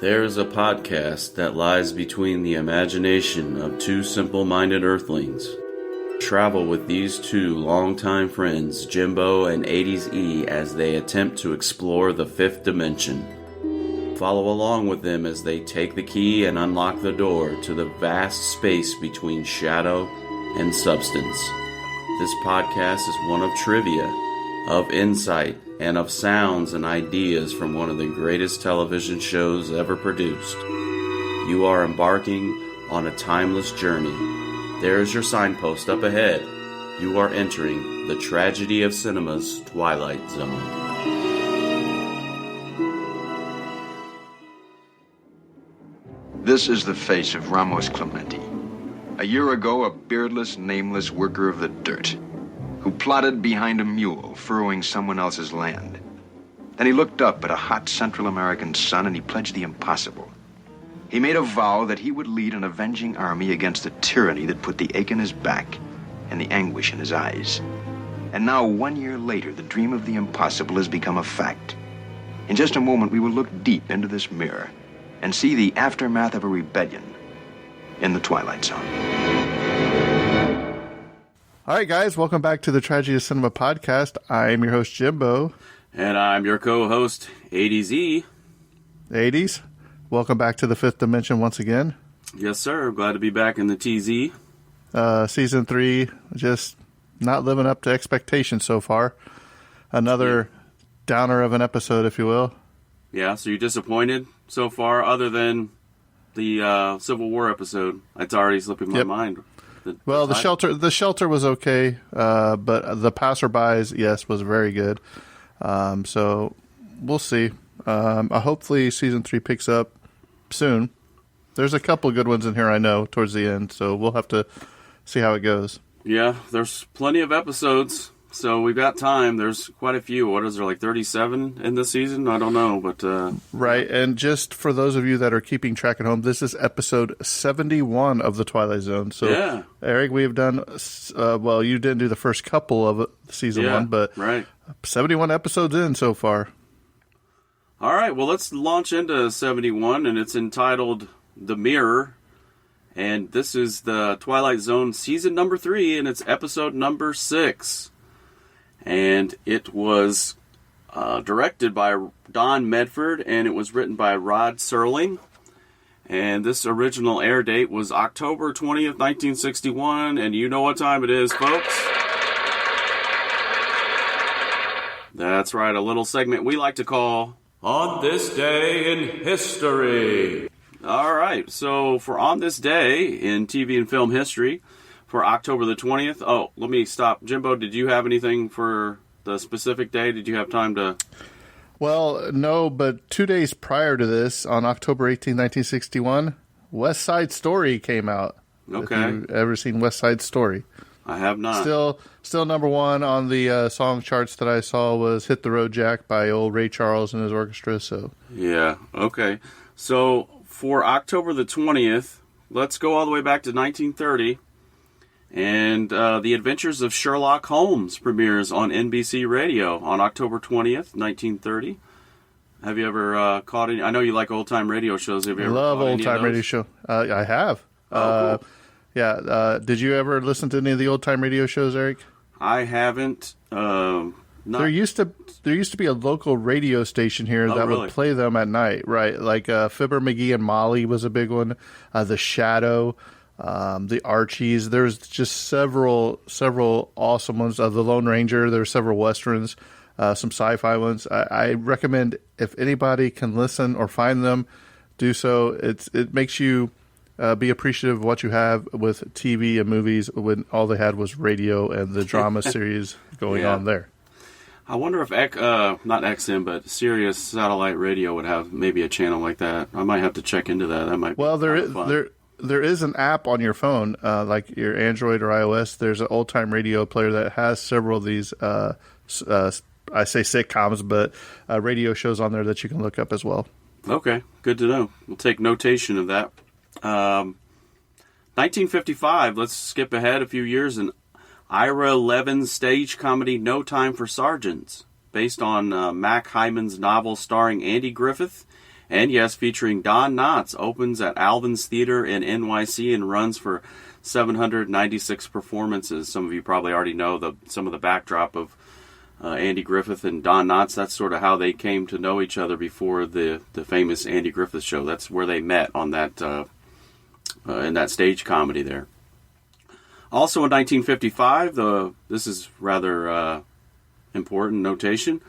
There is a podcast that lies between the imagination of two simple-minded earthlings. Travel with these two longtime friends, Jimbo and 80s E, as they attempt to explore the fifth dimension. Follow along with them as they take the key and unlock the door to the vast space between shadow and substance. This podcast is one of trivia, of insight, and of sounds and ideas from one of the greatest television shows ever produced. You are embarking on a timeless journey. There is your signpost up ahead. You are entering the tragedy of cinema's Twilight Zone. This is the face of Ramos Clemente. A year ago, a beardless, nameless worker of the dirt who plodded behind a mule, furrowing someone else's land. Then he looked up at a hot Central American sun and he pledged the impossible. He made a vow that he would lead an avenging army against the tyranny that put the ache in his back and the anguish in his eyes. And now, 1 year later, the dream of the impossible has become a fact. In just a moment, we will look deep into this mirror and see the aftermath of a rebellion in the Twilight Zone. All right, guys, welcome back to the Tragedy of Cinema podcast. I'm your host, Jimbo. And I'm your co-host, 80s E. 80s, welcome back to the fifth dimension once again. Yes, sir. Glad to be back in the TZ. Season 3, just not living up to expectations so far. Another downer of an episode, if you will. Yeah, so you're disappointed so far, other than the Civil War episode. It's already slipping my mind. The shelter was okay, but the passerbys, yes, was very good. So we'll see. Hopefully season 3 picks up soon. There's a couple good ones in here, I know, towards the end, so we'll have to see how it goes. Yeah, there's plenty of episodes, so we've got time. There's quite a few. What is there, like 37 in this season? I don't know, but... Right, and just for those of you that are keeping track at home, this is episode 71 of the Twilight Zone. So, yeah. Eric, we have done... you didn't do the first couple of season 1, but 71 episodes in so far. All right, well, let's launch into 71, and it's entitled The Mirror. And this is the Twilight Zone season number 3, and it's episode number 6. And it was directed by Don Medford, and it was written by Rod Serling. And this original air date was October 20th, 1961, and you know what time it is, folks. That's right, a little segment we like to call On This Day in History. All right, so for On This Day in TV and film history, for October the 20th. Oh, let me stop. Jimbo, did you have anything for the specific day? Did you have time to... Well, no, but 2 days prior to this, on October 18, 1961, West Side Story came out. Okay. If you've ever seen West Side Story. I have not. Still number one on the song charts that I saw was Hit the Road Jack by old Ray Charles and his orchestra. So yeah, okay. So for October the 20th, let's go all the way back to 1930. And The Adventures of Sherlock Holmes premieres on NBC Radio on October 20th, 1930. Have you ever caught any? I know you like old-time radio shows. Have you ever love caught any of old-time radio show. I have. Cool. Yeah. Did you ever listen to any of the old-time radio shows, Eric? I haven't. There used to be a local radio station here that would play them at night, right? Like Fibber, McGee, and Molly was a big one. The Shadow. The Archies. There's just several awesome ones. The Lone Ranger. There's several westerns, some sci-fi ones. I recommend if anybody can listen or find them, do so. It makes you be appreciative of what you have with TV and movies when all they had was radio and the drama series going on there. I wonder if not XM, but Sirius Satellite Radio would have maybe a channel like that. I might have to check into that. That might be fun. There is an app on your phone, like your Android or iOS. There's an old-time radio player that has several of these, I say sitcoms, but radio shows on there that you can look up as well. Okay, good to know. We'll take notation of that. 1955, let's skip ahead a few years, and Ira Levin's stage comedy No Time for Sergeants, based on Mac Hyman's novel starring Andy Griffith And yes, featuring Don Knotts, opens at Alvin's Theater in NYC and runs for 796 performances. Some of you probably already know some of the backdrop of Andy Griffith and Don Knotts. That's sort of how they came to know each other before the famous Andy Griffith show. That's where they met on that in that stage comedy there. Also in 1955, this is rather important notation,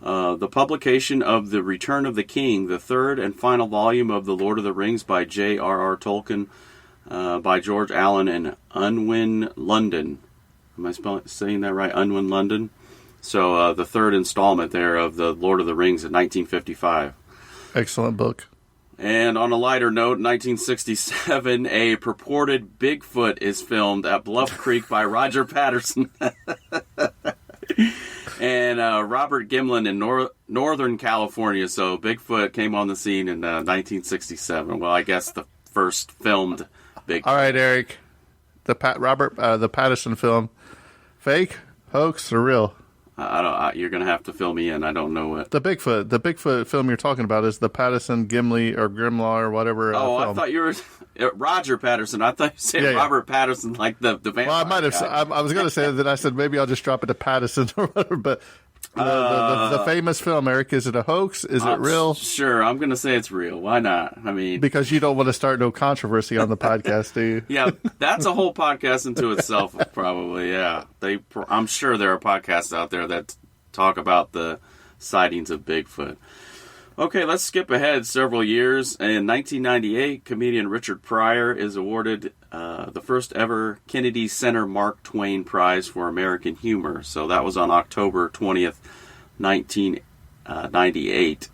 the publication of The Return of the King, the third and final volume of The Lord of the Rings by J.R.R. Tolkien, by George Allen and Unwin London. Am I saying that right? Unwin London? So the third installment there of The Lord of the Rings in 1955. Excellent book. And on a lighter note, 1967, a purported Bigfoot is filmed at Bluff Creek by Roger Patterson. And Robert Gimlin in Northern California. So Bigfoot came on the scene in 1967. Well, I guess the first filmed Bigfoot. All right, Eric. The Patterson film, fake, hoax, or real? You're going to have to fill me in. I don't know what. The Bigfoot film you're talking about is the Patterson Gimli or Grimlaw or whatever. Oh, film. I thought you were Roger Patterson. I thought you said Robert Patterson, like the vampire. Well, I might have. I was going to say that. I said maybe I'll just drop it to Patterson or whatever. But the famous film, Eric, is it a hoax? Is it real? Sure, I'm going to say it's real. Why not? I mean, because you don't want to start no controversy on the podcast, do you? Yeah, that's a whole podcast into itself, probably. Yeah, I'm sure there are podcasts out there that talk about the sightings of Bigfoot. Okay, let's skip ahead several years. In 1998, comedian Richard Pryor is awarded the first ever Kennedy Center Mark Twain Prize for American Humor. So that was on October 20th, 1998.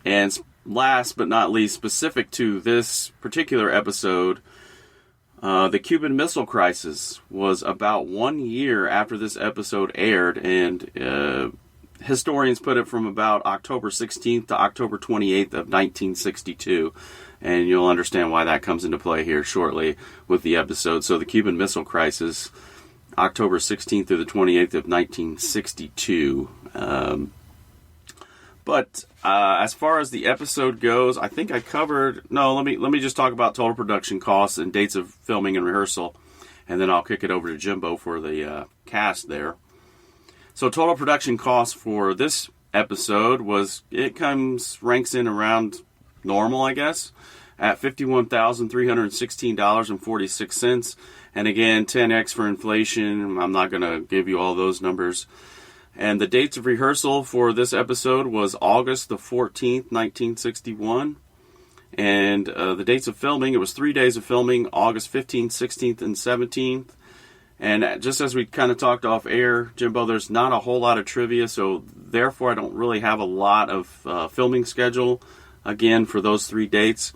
And last but not least, specific to this particular episode, the Cuban Missile Crisis was about 1 year after this episode aired, and historians put it from about October 16th to October 28th of 1962, and you'll understand why that comes into play here shortly with the episode. So the Cuban Missile Crisis, October 16th through the 28th of 1962. But as far as the episode goes, I think I covered. No, let me just talk about total production costs and dates of filming and rehearsal, and then I'll kick it over to Jimbo for the cast there. So total production costs for this episode ranks in around normal, I guess, at $51,316.46. And again, 10x for inflation. I'm not going to give you all those numbers. And the dates of rehearsal for this episode was August the 14th, 1961. And the dates of filming, it was 3 days of filming, August 15th, 16th, and 17th. And just as we kind of talked off air, Jimbo, there's not a whole lot of trivia, so therefore I don't really have a lot of filming schedule, again, for those 3 dates.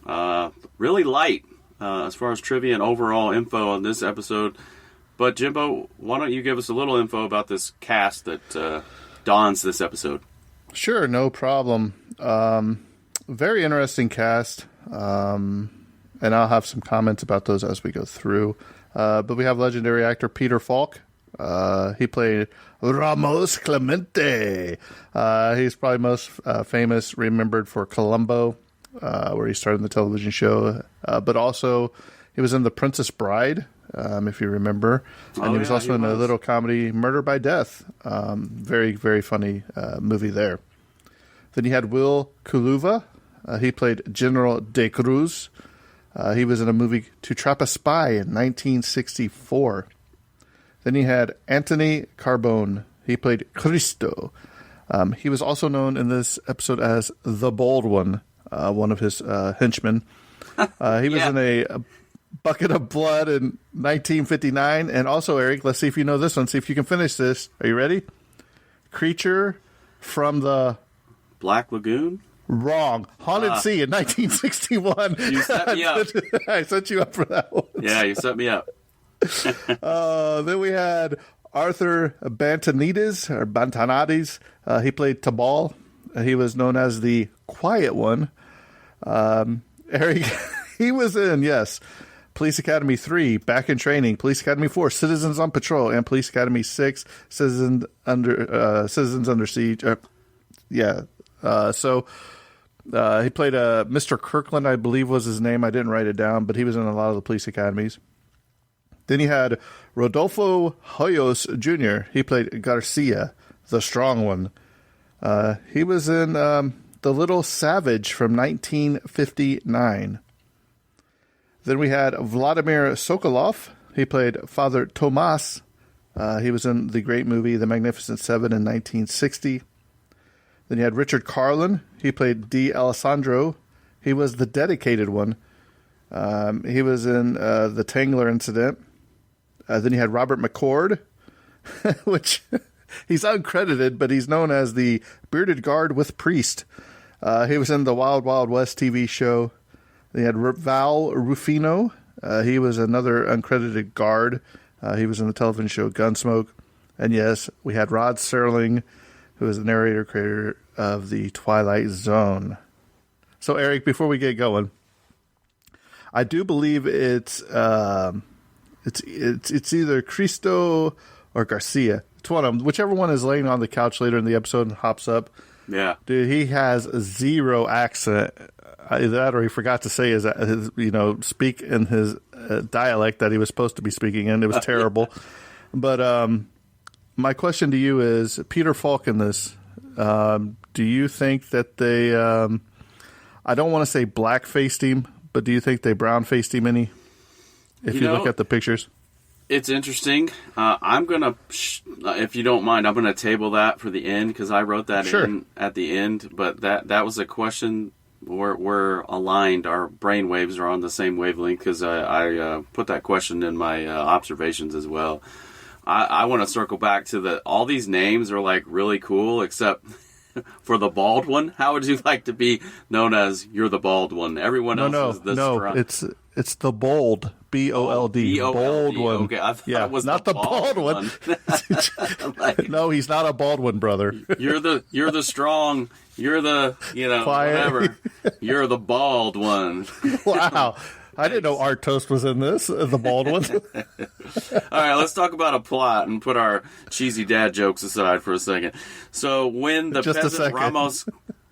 Really light as far as trivia and overall info on this episode. But Jimbo, why don't you give us a little info about this cast that dons this episode? Sure, no problem. Very interesting cast, and I'll have some comments about those as we go through. But we have legendary actor Peter Falk. He played Ramos Clemente. He's probably most famous, remembered for Columbo, where he starred in the television show. But also, he was in The Princess Bride, if you remember. And he was also in a little comedy, Murder by Death. Very, very funny movie there. Then you had Will Kuluva. He played General De Cruz. He was in a movie To Trap a Spy in 1964. Then you had Anthony Carbone. He played Cristo. He was also known in this episode as the Bold One of his henchmen. He was in a Bucket of Blood in 1959. And also, Eric, let's see if you know this one. See if you can finish this. Are you ready? Creature from the Black Lagoon? Wrong. Haunted Sea in 1961. You set me up. I set you up for that one. Yeah, you set me up. Then we had Arthur Bantanades. He played Tabal. He was known as the Quiet One. Eric, he was in, yes, Police Academy 3, Back in Training, Police Academy 4, Citizens on Patrol, and Police Academy 6, Citizens Under Siege. So He played Mr. Kirkland, I believe was his name. I didn't write it down, but he was in a lot of the police academies. Then you had Rodolfo Hoyos Jr. He played Garcia, the strong one. He was in The Little Savage from 1959. Then we had Vladimir Sokolov. He played Father Tomas. He was in the great movie The Magnificent Seven in 1960. Then you had Richard Carlin. He played D. Alessandro. He was the dedicated one. He was in the Tangler incident. Then you had Robert McCord, which he's uncredited, but he's known as the bearded guard with Priest. He was in the Wild Wild West TV show. They had Val Rufino. He was another uncredited guard. He was in the television show Gunsmoke. And yes, we had Rod Serling, who is the narrator creator of the Twilight Zone. So, Eric, before we get going, I do believe it's either Cristo or Garcia. It's one of them. Whichever one is laying on the couch later in the episode and hops up. Yeah, dude, he has zero accent. Either that, or he forgot to say his speak in his dialect that he was supposed to be speaking in. It was terrible. But my question to you is, Peter Falk in this, do you think that they, I don't want to say black-faced him, but do you think they brown-faced him any? If you look at the pictures. It's interesting. I'm going to, if you don't mind, I'm going to table that for the end, because I wrote that in at the end. But that was a question. We're aligned. Our brain waves are on the same wavelength, because I put that question in my observations as well. I want to circle back to all these names are like really cool, except for the bald one. How would you like to be known as you're the bald one? Everyone else is the strong. It's the bold, B-O-L-D, bold one. Okay, I thought it was not the bald one. Like, no, he's not a bald one, brother. You're the strong. You're the whatever. You're the bald one. Wow. I didn't know Art Toast was in this, the bald one. All right, let's talk about a plot and put our cheesy dad jokes aside for a second. So when the peasant Ramos...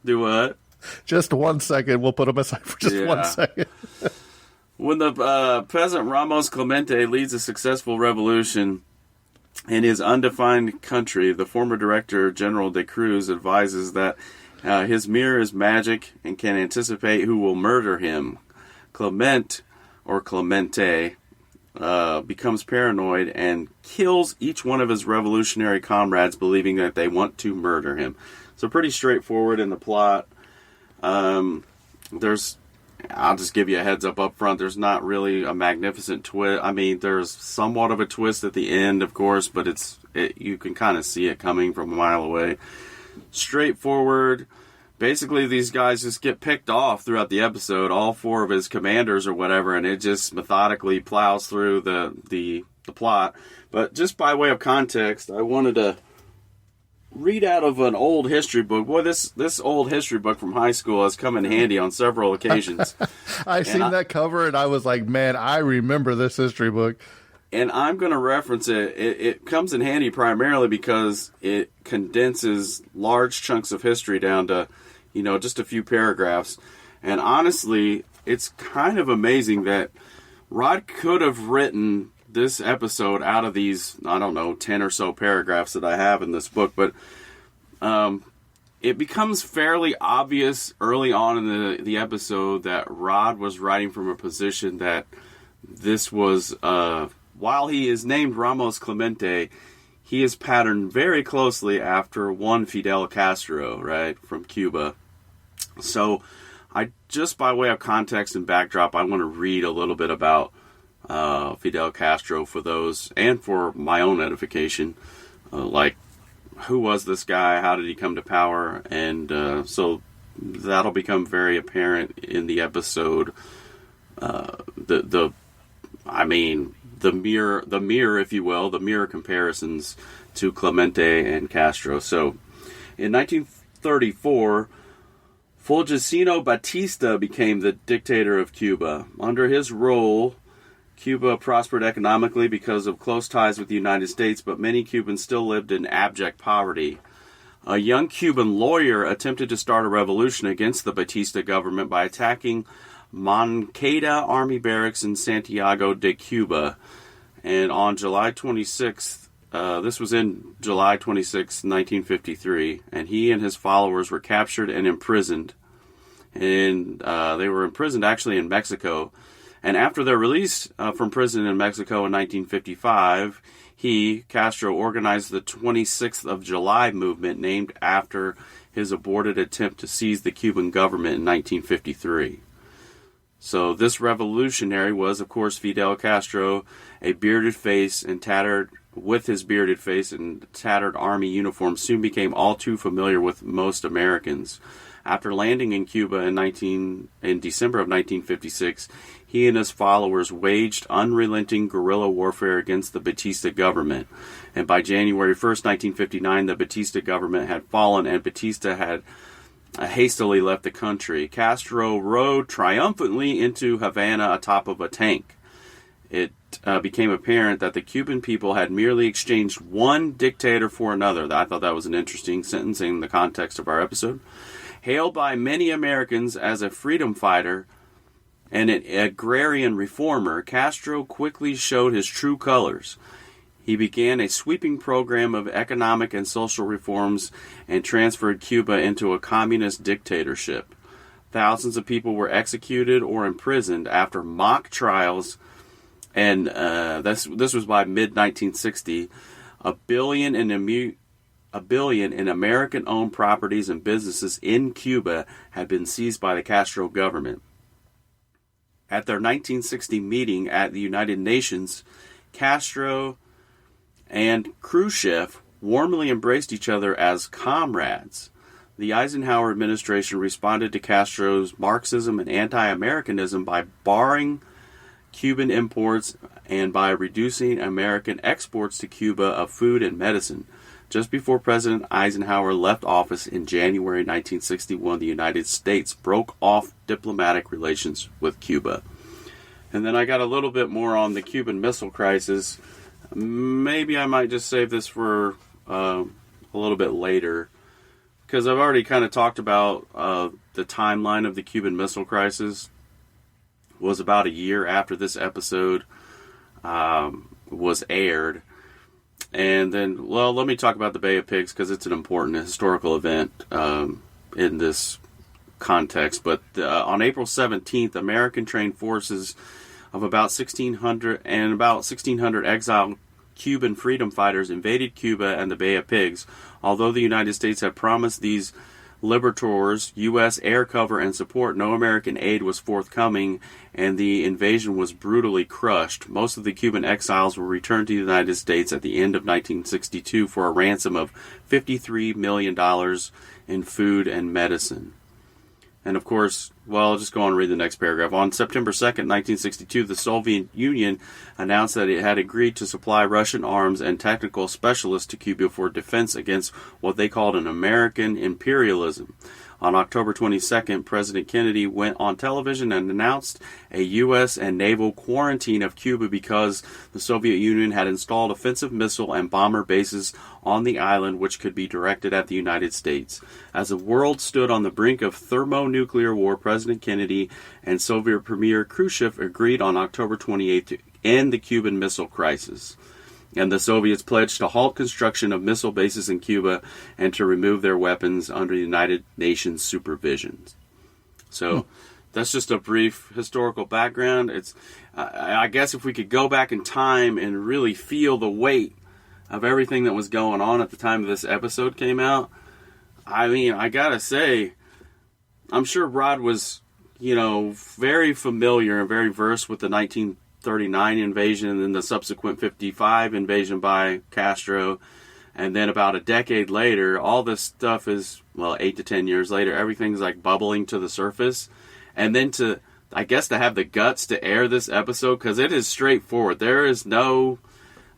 Do what? Just 1 second. We'll put them aside for just 1 second. When the peasant Ramos Clemente leads a successful revolution in his undefined country, the former director, General de Cruz, advises that his mirror is magic and can anticipate who will murder him. Clemente becomes paranoid and kills each one of his revolutionary comrades, believing that they want to murder him. So pretty straightforward in the plot. I'll just give you a heads up front. There's not really a magnificent twist. I mean, there's somewhat of a twist at the end, of course, but you can kind of see it coming from a mile away. Straightforward. Basically, these guys just get picked off throughout the episode, all four of his commanders or whatever, and it just methodically plows through the plot. But just by way of context, I wanted to read out of an old history book. Boy, this old history book from high school has come in handy on several occasions. I seen that cover, and I was like, man, I remember this history book. And I'm going to reference it. It comes in handy primarily because it condenses large chunks of history down to, just a few paragraphs. And honestly, it's kind of amazing that Rod could have written this episode out of these, 10 or so paragraphs that I have in this book. But it becomes fairly obvious early on in the episode that Rod was writing from a position that this was... while he is named Ramos Clemente, he is patterned very closely after one Fidel Castro, right, from Cuba. So, just by way of context and backdrop, I want to read a little bit about Fidel Castro for those, and for my own edification. Like, who was this guy? How did he come to power? And so that'll become very apparent in the episode. The mirror, if you will, the mirror comparisons to Clemente and Castro. So, in 1934, Fulgencio Batista became the dictator of Cuba. Under his rule, Cuba prospered economically because of close ties with the United States, but many Cubans still lived in abject poverty. A young Cuban lawyer attempted to start a revolution against the Batista government by attacking Moncada Army Barracks in Santiago de Cuba. And on July 26th, this was in July 26, 1953, and he and his followers were captured and imprisoned. And they were imprisoned actually in Mexico. And after their release from prison in Mexico in 1955, Castro, organized the 26th of July movement named after his aborted attempt to seize the Cuban government in 1953. So this revolutionary was, of course, Fidel Castro, a bearded face and tattered army uniform soon became all too familiar with most Americans. After landing in Cuba in December of 1956, he and his followers waged unrelenting guerrilla warfare against the Batista government. And by January 1st, 1959, the Batista government had fallen and Batista had hastily left the country. Castro rode triumphantly into Havana atop of a tank. It became apparent that the Cuban people had merely exchanged one dictator for another. I thought that was an interesting sentence in the context of our episode. Hailed by many Americans as a freedom fighter and an agrarian reformer, Castro quickly showed his true colors. He began a sweeping program of economic and social reforms and transferred Cuba into a communist dictatorship. Thousands of people were executed or imprisoned after mock trials, and this was by mid-1960. A billion in American-owned properties and businesses in Cuba had been seized by the Castro government. At their 1960 meeting at the United Nations, Castro and Khrushchev warmly embraced each other as comrades. The Eisenhower administration responded to Castro's Marxism and anti-Americanism by barring Cuban imports and by reducing American exports to Cuba of food and medicine. Just before President Eisenhower left office in January 1961, the United States broke off diplomatic relations with Cuba. And then I got a little bit more on the Cuban Missile Crisis. Maybe I might just save this for a little bit later, because I've already kind of talked about the timeline of the Cuban Missile Crisis. It was about a year after this episode was aired. And then, well, let me talk about the Bay of Pigs, because it's an important historical event in this context. But on April 17th, American-trained forces of about 1,600 exiled Cuban freedom fighters invaded Cuba and the Bay of Pigs. Although the United States had promised these liberators U.S. air cover and support, no American aid was forthcoming, and the invasion was brutally crushed. Most of the Cuban exiles were returned to the United States at the end of 1962 for a ransom of $53 million in food and medicine. And of course, well, I'll just go on and read the next paragraph. On September 2nd, 1962, the Soviet Union announced that it had agreed to supply Russian arms and technical specialists to Cuba for defense against what they called an American imperialism. On October 22nd, President Kennedy went on television and announced a U.S. and naval quarantine of Cuba because the Soviet Union had installed offensive missile and bomber bases on the island which could be directed at the United States. As the world stood on the brink of thermonuclear war, President Kennedy and Soviet Premier Khrushchev agreed on October 28th to end the Cuban Missile Crisis. And the Soviets pledged to halt construction of missile bases in Cuba and to remove their weapons under the United Nations supervision. So that's just a brief historical background. I guess if we could go back in time and really feel the weight of everything that was going on at the time this episode came out, I mean, I gotta say, I'm sure Rod was, very familiar and very versed with the 1939 invasion and then the subsequent 55 invasion by Castro. And then about a decade later, all this stuff is, 8 to 10 years later, everything's like bubbling to the surface. And then to have the guts to air this episode, because it is straightforward. There is no,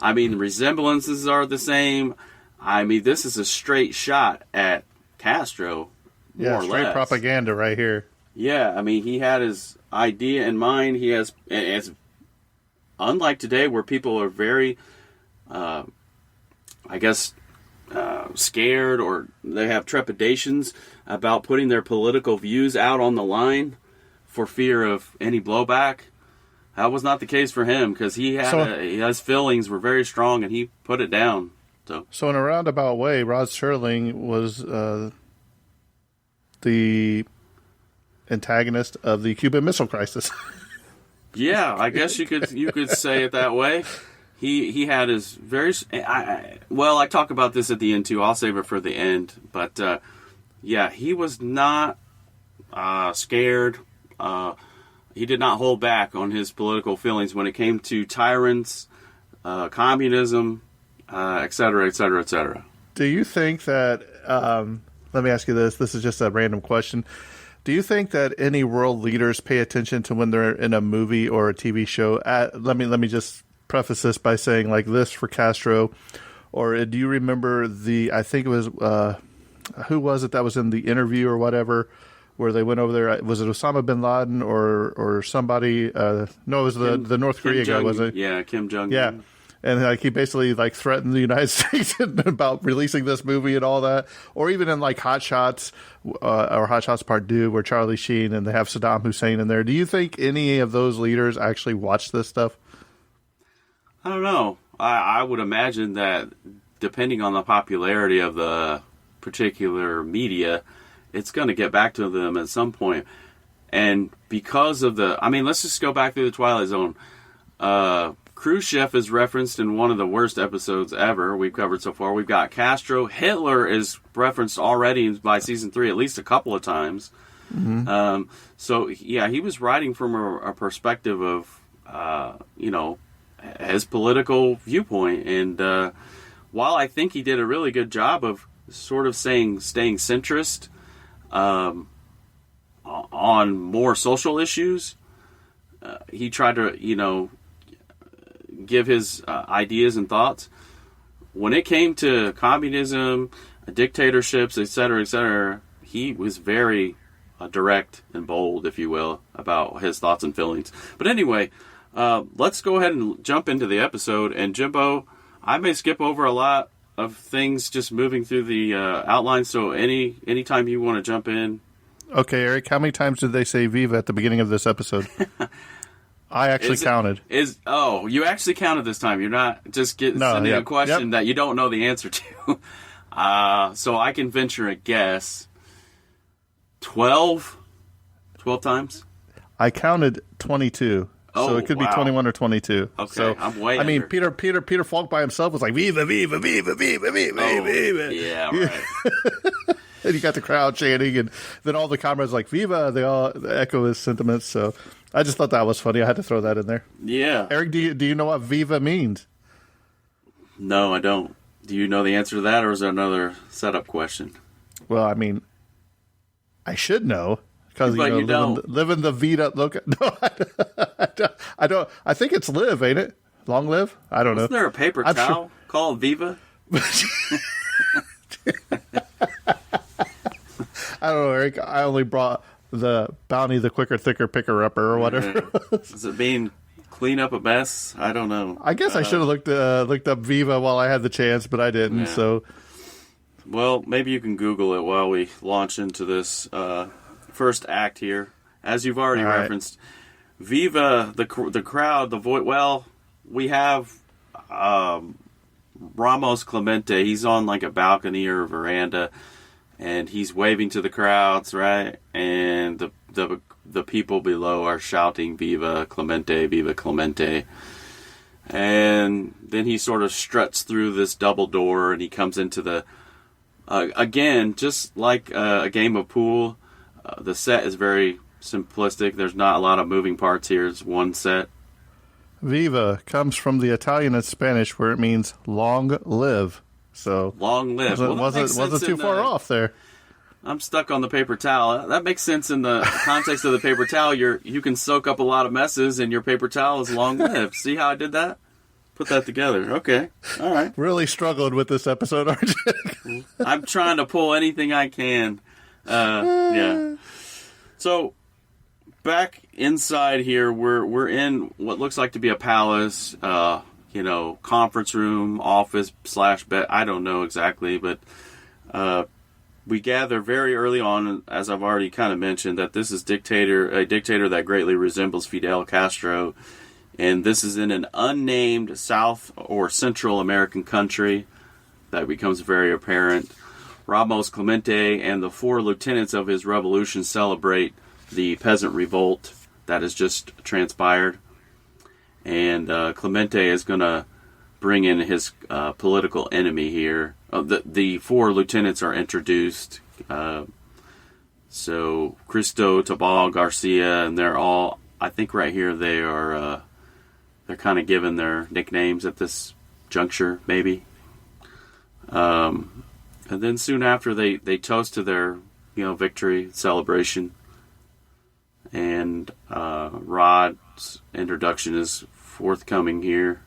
resemblances are the same. This is a straight shot at Castro, more or less. Straight propaganda right here. Yeah, he had his idea in mind. It's unlike today where people are very, scared or they have trepidations about putting their political views out on the line for fear of any blowback. That was not the case for him because his feelings were very strong and he put it down. So in a roundabout way, Rod Serling was the antagonist of the Cuban Missile Crisis. Yeah, I guess you could say it that way. He had his very... I talk about this at the end, too. I'll save it for the end. But, he was not scared. He did not hold back on his political feelings when it came to tyrants, communism, et cetera, et cetera, et cetera. Do you think that... let me ask you this. This is just a random question. Do you think that any world leaders pay attention to when they're in a movie or a TV show? Let me just preface this by saying like this for Castro, or do you remember I think it was who was it that was in the interview or whatever, where they went over there? Was it Osama bin Laden or somebody? No, it was the North Korea guy, was it? Yeah, Kim Jong-un. Yeah. And like he basically like threatened the United States about releasing this movie and all that, or even in like Hot Shots or Hot Shots Part 2, where Charlie Sheen and they have Saddam Hussein in there. Do you think any of those leaders actually watch this stuff? I don't know. I would imagine that depending on the popularity of the particular media, it's going to get back to them at some point. And because of let's just go back to the Twilight Zone. Khrushchev is referenced in one of the worst episodes ever we've covered so far. We've got Castro. Hitler is referenced already by season 3 at least a couple of times. Mm-hmm. He was writing from a perspective of, his political viewpoint. And while I think he did a really good job of sort of staying centrist on more social issues, he tried to, give his ideas and thoughts. When it came to communism, dictatorships, etc., he was very direct and bold, if you will, about his thoughts and feelings. But anyway, let's go ahead and jump into the episode. And Jimbo, I may skip over a lot of things just moving through the outline, so anytime you want to jump in. Okay, Eric, how many times did they say Viva at the beginning of this episode? I actually counted. You actually counted this time. You're not just sending a question that you don't know the answer to. So I can venture a guess. 12 times? I counted 22. So it could be 21 or 22. Okay, so, I'm way under. Peter Falk by himself was like, Viva, Viva, Viva, Viva, Viva, Viva. Yeah, right. And you got the crowd chanting, and then all the comrades like, Viva, they all echo his sentiments, so... I just thought that was funny. I had to throw that in there. Yeah. Eric, do you know what Viva means? No, I don't. Do you know the answer to that, or is there another setup question? Well, I mean, I should know because you don't. Living the Vita Loca. No, I don't. I think it's live, ain't it? Long live? I don't know. Isn't there a paper towel called Viva? I don't know, Eric. I only brought the Bounty, the quicker, thicker, picker upper, or whatever. Does it mean clean up a mess? I don't know. I guess I should have looked up Viva while I had the chance, but I didn't. Yeah. So, well, maybe you can Google it while we launch into this first act here. As you've already referenced, Viva, the crowd, the voice. Well, we have Ramos Clemente. He's on like a balcony or a veranda. And he's waving to the crowds, right? And the people below are shouting, Viva Clemente, Viva Clemente. And then he sort of struts through this double door, and he comes into the... again, just like a game of pool, the set is very simplistic. There's not a lot of moving parts here. It's one set. Viva comes from the Italian and Spanish, where it means long live. So long live. Wasn't too far off there. I'm stuck on the paper towel. That makes sense in the context of the paper towel. You can soak up a lot of messes, and your paper towel is long lived. See how I did that? Put that together. Okay. All right. Really struggled with this episode, aren't you? I'm trying to pull anything I can. Yeah. So back inside here, we're in what looks like to be a palace. conference room, office / bed. I don't know exactly, but we gather very early on, as I've already kind of mentioned, that this is a dictator that greatly resembles Fidel Castro, and this is in an unnamed South or Central American country. That becomes very apparent. Ramos Clemente and the 4 lieutenants of his revolution celebrate the peasant revolt that has just transpired. And Clemente is going to bring in his political enemy here. The 4 lieutenants are introduced. So Cristo, Tabal, Garcia, and they're all, I think right here they are, they're kind of given their nicknames at this juncture, maybe. And then soon after they toast to their, victory celebration. And Rod's introduction is forthcoming here.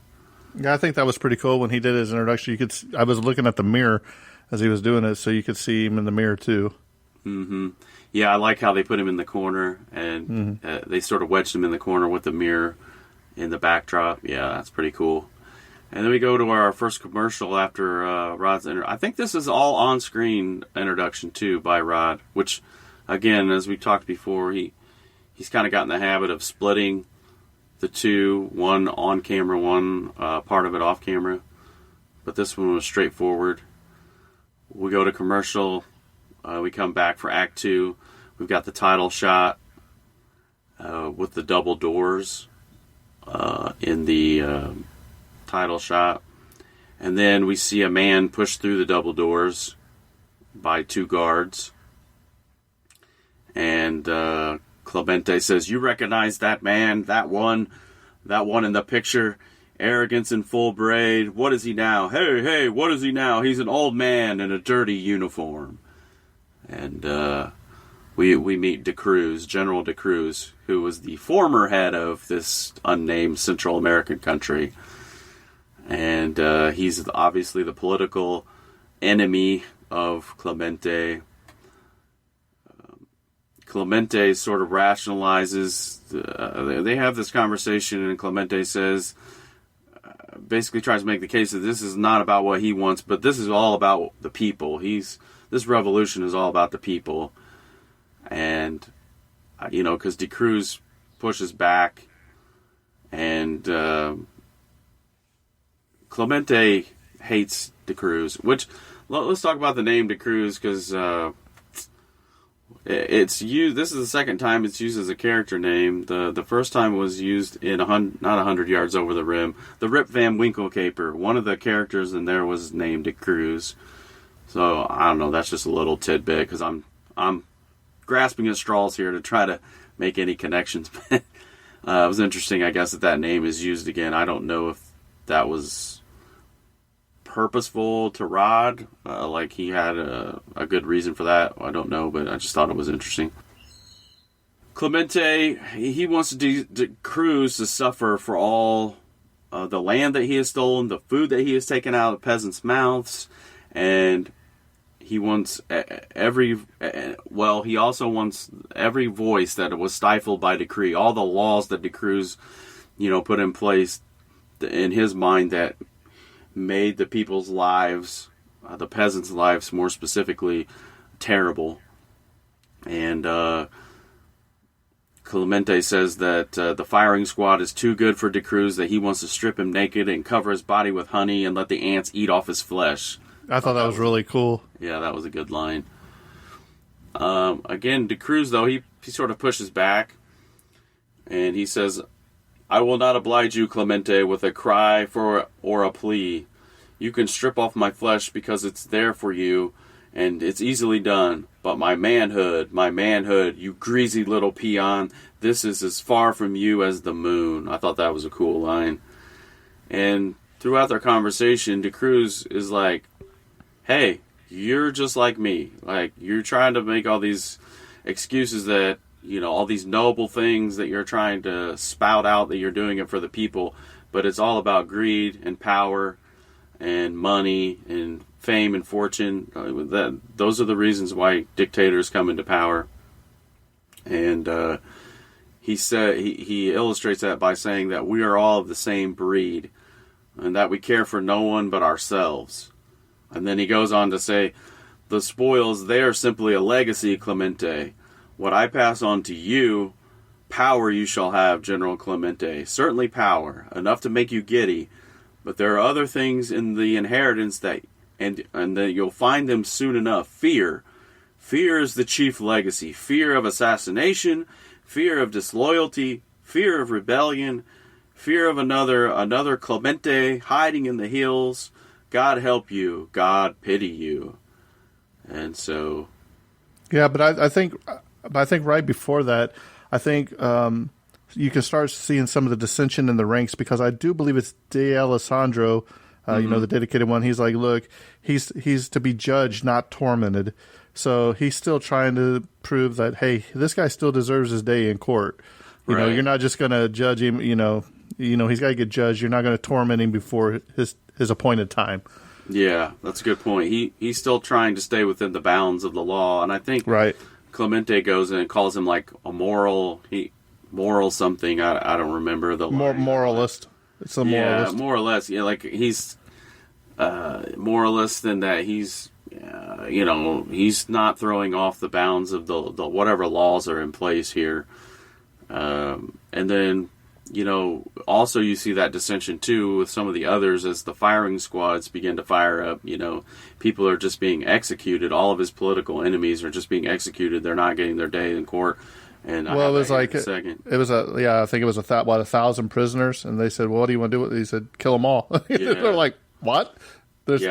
Yeah, I think that was pretty cool when he did his introduction. I was looking at the mirror as he was doing it, so you could see him in the mirror too. Mm-hmm. Yeah, I like how they put him in the corner, and they sort of wedged him in the corner with the mirror in the backdrop. Yeah, that's pretty cool. And then we go to our first commercial after Rod's I think this is all on-screen introduction too by Rod, which, again, as we talked before, he's kind of gotten the habit of splitting the two, one on camera, one part of it off camera. But this one was straightforward. We go to commercial. We come back for Act 2. We've got the title shot with the double doors in the title shot. And then we see a man push through the double doors by 2 guards. And Clemente says, "You recognize that man, that one in the picture? Arrogance in full braid. What is he now? Hey, what is he now? He's an old man in a dirty uniform." And we meet De Cruz, General De Cruz, who was the former head of this unnamed Central American country. And he's obviously the political enemy of Clemente. Clemente sort of rationalizes. They have this conversation, and Clemente says, basically tries to make the case that this is not about what he wants, but this is all about the people. This revolution is all about the people. And, because De Cruz pushes back, and Clemente hates De Cruz, which, let's talk about the name De Cruz, because it's used. This is the second time it's used as a character name. The first time was used in not 100 Yards Over the Rim. The Rip Van Winkle caper. One of the characters in there was named De Cruz. So I don't know. That's just a little tidbit because I'm grasping at straws here to try to make any connections. It was interesting, I guess, that name is used again. I don't know if that was purposeful to Rod, like he had a good reason for that. I don't know, but I just thought it was interesting. Clemente, he wants De Cruz to suffer for all the land that he has stolen, the food that he has taken out of peasants' mouths, and he wants he also wants every voice that was stifled by decree, all the laws that De Cruz, put in place in his mind that made the people's lives, the peasants' lives more specifically, terrible. And Clemente says that the firing squad is too good for De Cruz, that he wants to strip him naked and cover his body with honey and let the ants eat off his flesh. I thought that was really cool. Yeah, that was a good line. Again, De Cruz, though, he sort of pushes back, and he says, "I will not oblige you, Clemente, with a cry or a plea. You can strip off my flesh because it's there for you, and it's easily done. But my manhood, you greasy little peon, this is as far from you as the moon." I thought that was a cool line. And throughout their conversation, De Cruz is like, "Hey, you're just like me. Like, you're trying to make all these excuses that, all these noble things that you're trying to spout out that you're doing it for the people, but it's all about greed and power and money and fame and fortune. Those are the reasons why dictators come into power." And he illustrates that by saying that we are all of the same breed. and that we care for no one but ourselves. And then he goes on to say, the spoils, they are simply a legacy, Clemente. What I pass on to you, power you shall have, General Clemente. Certainly power, enough to make you giddy. But there are other things in the inheritance that, and that you'll find them soon enough. Fear. Fear is the chief legacy. Fear of assassination, fear of disloyalty, fear of rebellion, fear of another Clemente hiding in the hills. God help you. God pity you. And so, yeah, but I think right before that, I think you can start seeing some of the dissension in the ranks, because I do believe it's De Alessandro, the dedicated one. He's like, look, he's to be judged, not tormented. So he's still trying to prove that, hey, this guy still deserves his day in court. You know, you're not just going to judge him. You know, he's got to get judged. You're not going to torment him before his appointed time. Yeah, that's a good point. He's still trying to stay within the bounds of the law, and I think Clemente goes in and calls him like a moral something. I don't remember the moralist. It's a moralist. Yeah, more or less. Yeah, like he's moralist in that he's he's not throwing off the bounds of the whatever laws are in place here, and then. Also you see that dissension too with some of the others as the firing squads begin to fire up. People are just being executed. All of his political enemies are just being executed. They're not getting their day in court. And it was like I think it was 1,000 prisoners, and they said, "Well, what do you want to do with it?" He said, "Kill them all." They're like, "What? There's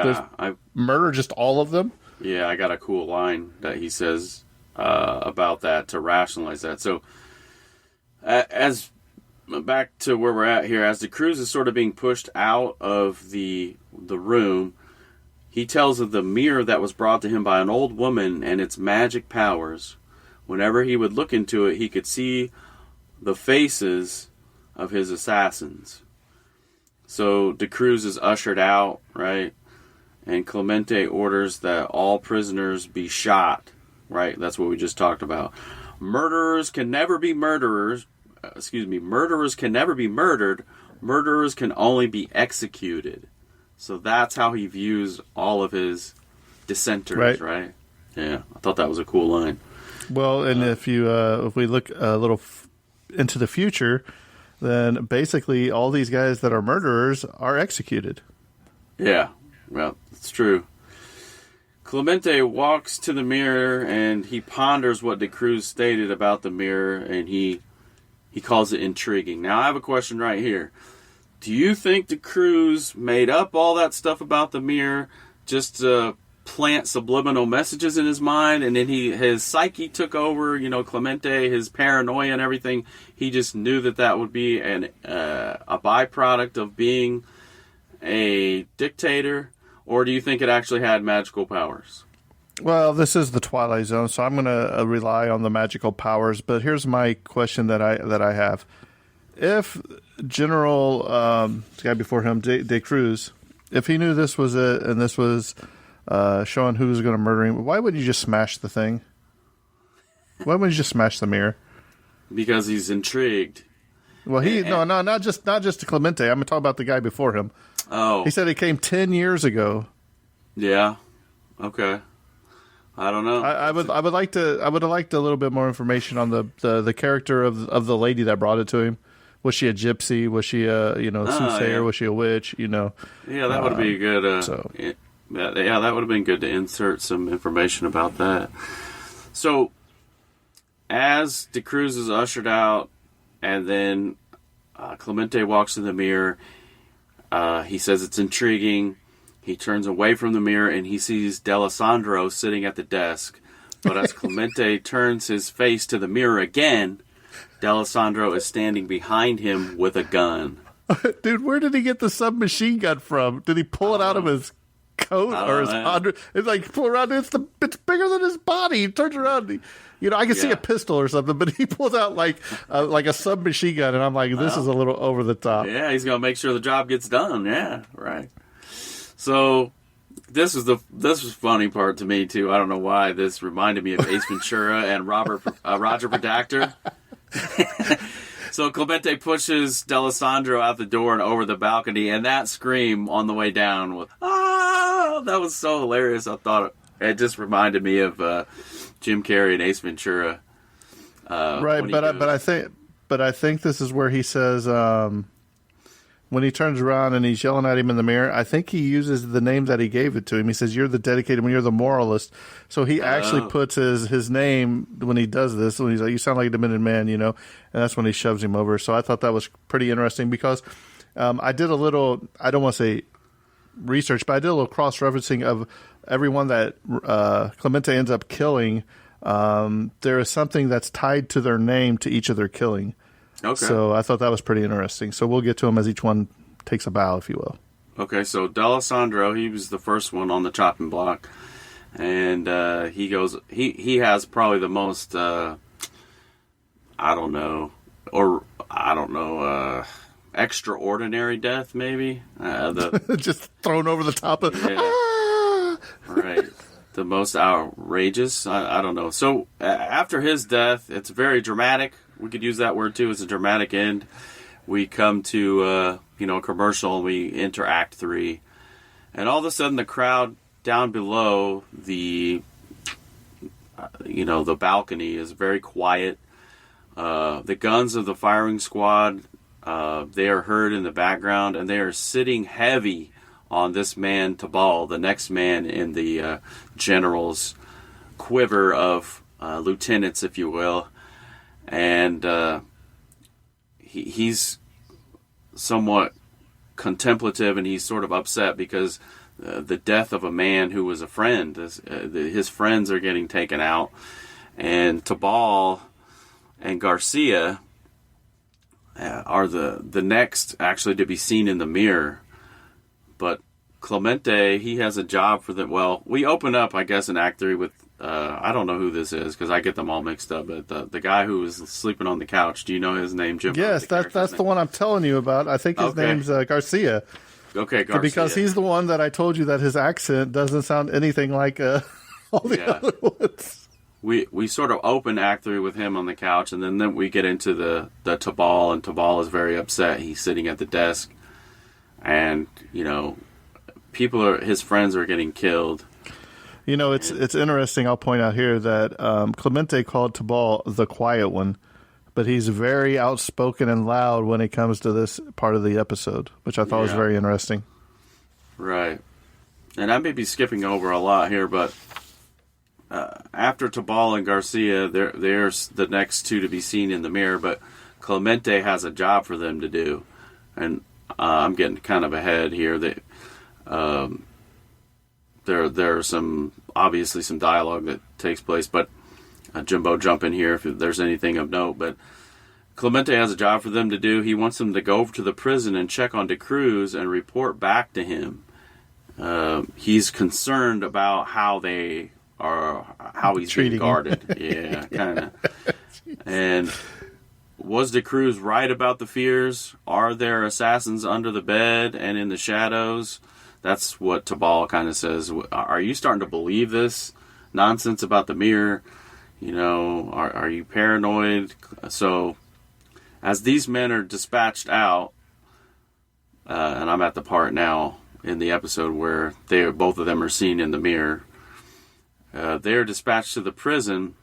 murder just all of them?" Yeah, I got a cool line that he says about that to rationalize that. So as back to where we're at here, as the cruise is sort of being pushed out of the room, he tells of the mirror that was brought to him by an old woman and its magic powers. Whenever he would look into it, he could see the faces of his assassins. So De Cruz is ushered out, right? And Clemente orders that all prisoners be shot, right? That's what we just talked about. Murderers can never be murderers. Murderers can never be murdered. Murderers can only be executed. So that's how he views all of his dissenters, right? Yeah, I thought that was a cool line. Well, and if we look a little into the future, then basically all these guys that are murderers are executed. Yeah, well, it's true. Clemente walks to the mirror and he ponders what De Cruz stated about the mirror, and he calls it intriguing. Now, I have a question right here. Do you think De Cruz made up all that stuff about the mirror just to plant subliminal messages in his mind, and then his psyche took over, Clemente, his paranoia and everything? He just knew that would be a byproduct of being a dictator? Or do you think it actually had magical powers? Well, this is the Twilight Zone, so I'm going to rely on the magical powers. But here's my question that I have: if General the guy before him, De Cruz, if he knew this was it and this was showing who was going to murder him, why wouldn't you just smash the thing? Why wouldn't you just smash the mirror? Because he's intrigued. Well, not just to Clemente. I'm talking about the guy before him. Oh, he said it came 10 years ago. Yeah. Okay. I don't know. I would have liked a little bit more information on the character of the lady that brought it to him. Was she a gypsy? Was she a soothsayer? Yeah. Was she a witch? Yeah, that would be good. That would have been good to insert some information about that. So, as De Cruz is ushered out, and then Clemente walks in the mirror, he says it's intriguing. He turns away from the mirror and he sees D'Alessandro sitting at the desk. But as Clemente turns his face to the mirror again, D'Alessandro is standing behind him with a gun. Dude, where did he get the submachine gun from? Did he pull it out of his coat or his hundred? It's like pull around. It's bigger than his body. He turns around. I can see a pistol or something, but he pulls out like a submachine gun, and I'm like, this is a little over the top. Yeah, he's gonna make sure the job gets done. Yeah, right. So this was the funny part to me too. I don't know why this reminded me of Ace Ventura and Roger Predactor. So Clemente pushes D'Alessandro out the door and over the balcony, and that scream on the way down was, ah! That was so hilarious. I thought it just reminded me of Jim Carrey and Ace Ventura. Right, but I think this is where he says when he turns around and he's yelling at him in the mirror, I think he uses the name that he gave it to him. He says, "You're the dedicated one. You're the moralist." So he actually puts his name when he does this. When he's like, "You sound like a demented man," and that's when he shoves him over. So I thought that was pretty interesting because I did a little, I don't want to say research, but I did a little cross-referencing of everyone that Clemente ends up killing. There is something that's tied to their name to each of their killing. Okay. So I thought that was pretty interesting. So we'll get to them as each one takes a bow, if you will. Okay, so D'Alessandro, he was the first one on the chopping block. And he goes, he has probably the most, extraordinary death, maybe. Just thrown over the top of... Yeah. Ah! Right. The most outrageous. I don't know. So after his death, it's very dramatic. We could use that word too. It's a dramatic end. We come to a commercial, and we enter Act 3, and all of a sudden the crowd down below the balcony is very quiet. The guns of the firing squad, they are heard in the background, and they are sitting heavy on this man Tabal, the next man in the general's quiver of lieutenants, if you will. And he's somewhat contemplative, and he's sort of upset because the death of a man who was a friend, his friends are getting taken out. And Tabal and Garcia are the next actually to be seen in the mirror. But Clemente, he has a job for them. Well, we open up, I guess, in Act 3 with, I don't know who this is because I get them all mixed up, but the guy who was sleeping on the couch, do you know his name, Jim? Yes, that's the one I'm telling you about. I think his name's Garcia. Okay, Garcia. Because he's the one that I told you that his accent doesn't sound anything like all the other ones. We sort of open Act 3 with him on the couch, and then we get into the Tabal, and Tabal is very upset. He's sitting at the desk. And, his friends are getting killed. It's interesting. I'll point out here that Clemente called Tabal the quiet one, but he's very outspoken and loud when it comes to this part of the episode, which I thought was very interesting. Right. And I may be skipping over a lot here, but after Tabal and Garcia, there's the next two to be seen in the mirror, but Clemente has a job for them to do. And I'm getting kind of ahead here. There's obviously some dialogue that takes place, but Jimbo, jump in here if there's anything of note. But Clemente has a job for them to do. He wants them to go over to the prison and check on DeCruz and report back to him. He's concerned about how he's being guarded. Yeah, kind of. And was DeCruz right about the fears? Are there assassins under the bed and in the shadows? That's what Tabal kind of says. Are you starting to believe this nonsense about the mirror? Are you paranoid? So, as these men are dispatched out, and I'm at the part now in the episode where both of them are seen in the mirror, they are dispatched to the prison.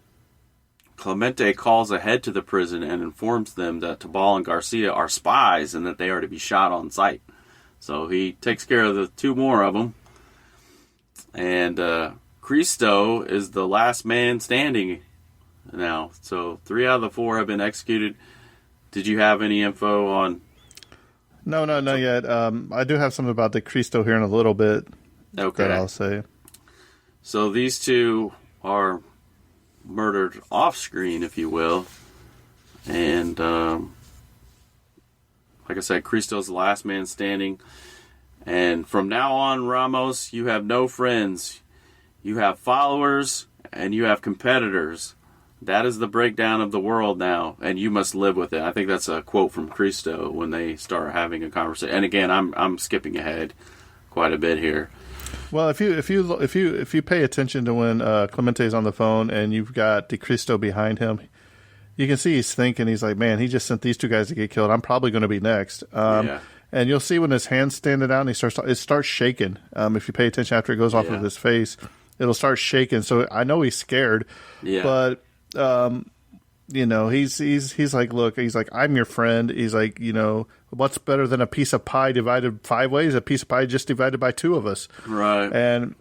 Clemente calls ahead to the prison and informs them that Tabal and Garcia are spies and that they are to be shot on sight. So he takes care of the two more of them. And Cristo is the last man standing now. So 3 out of the 4 have been executed. Did you have any info on... No, not yet. I do have something about the Cristo here in a little bit. Okay. That I'll say. So these two are murdered off screen, if you will. And like I said, Cristo's the last man standing. And from now on, Ramos, you have no friends. You have followers and you have competitors. That is the breakdown of the world now, and you must live with it. I think that's a quote from Cristo when they start having a conversation. And again, I'm skipping ahead quite a bit here. Well, if you pay attention to when Clemente's on the phone and you've got De Cristo behind him, you can see he's thinking. He's like, man, he just sent these two guys to get killed. I'm probably going to be next. And you'll see when his hand's standing out and it starts shaking. If you pay attention after it goes off of his face, it'll start shaking. So I know he's scared. Yeah. But, he's like, look, he's like, I'm your friend. He's like, what's better than a piece of pie divided 5 ways? A piece of pie just divided by 2 of us. Right. And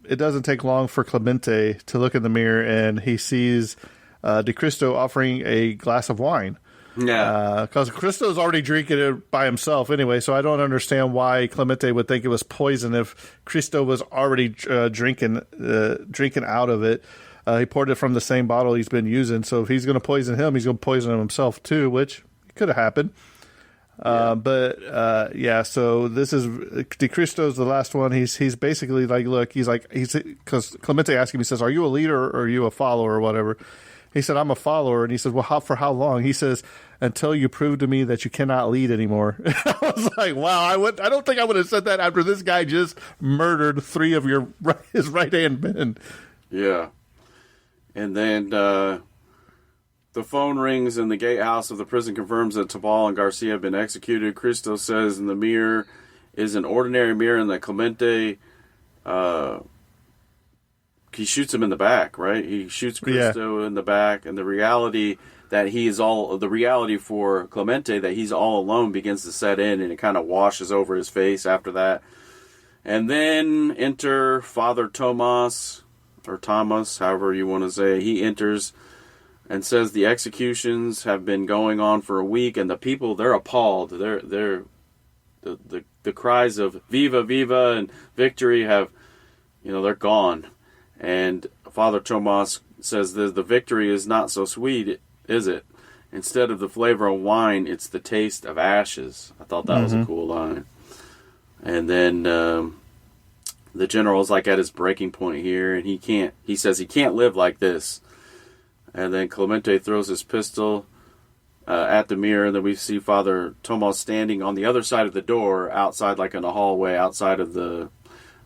it doesn't take long for Clemente to look in the mirror and he sees De Cristo offering a glass of wine. Yeah, because Cristo's already drinking it by himself anyway, so I don't understand why Clemente would think it was poison if Cristo was already drinking out of it. He poured it from the same bottle he's been using, so if he's going to poison him, he's going to poison himself too, which could have happened. So this is De Cristo's the last one. He's basically like, look, because Clemente asked him, he says, "Are you a leader or are you a follower or whatever?" He said, "I'm a follower." And he said, "Well, for how long?" He says, "Until you prove to me that you cannot lead anymore." I was like, wow, I don't think I would have said that after this guy just murdered 3 of his right-hand men. Yeah. And then the phone rings and the gatehouse of the prison confirms that Tabal and Garcia have been executed. Cristo says in the mirror is an ordinary mirror and that Clemente... he shoots him in the back, right? He shoots Cristo in the back, and the reality for Clemente that he's all alone begins to set in, and it kind of washes over his face after that. And then enter Father Tomas, or Thomas, however you want to say. He enters and says the executions have been going on for a week, and the people, they're appalled. The cries of "Viva, Viva" and "Victory" have, they're gone. And Father Tomas says the victory is not so sweet, is it? Instead of the flavor of wine, it's the taste of ashes. I thought that was a cool line. And then the general's like at his breaking point here, and he says he can't live like this. And then Clemente throws his pistol at the mirror, and then we see Father Tomas standing on the other side of the door, outside, like in a hallway, outside of the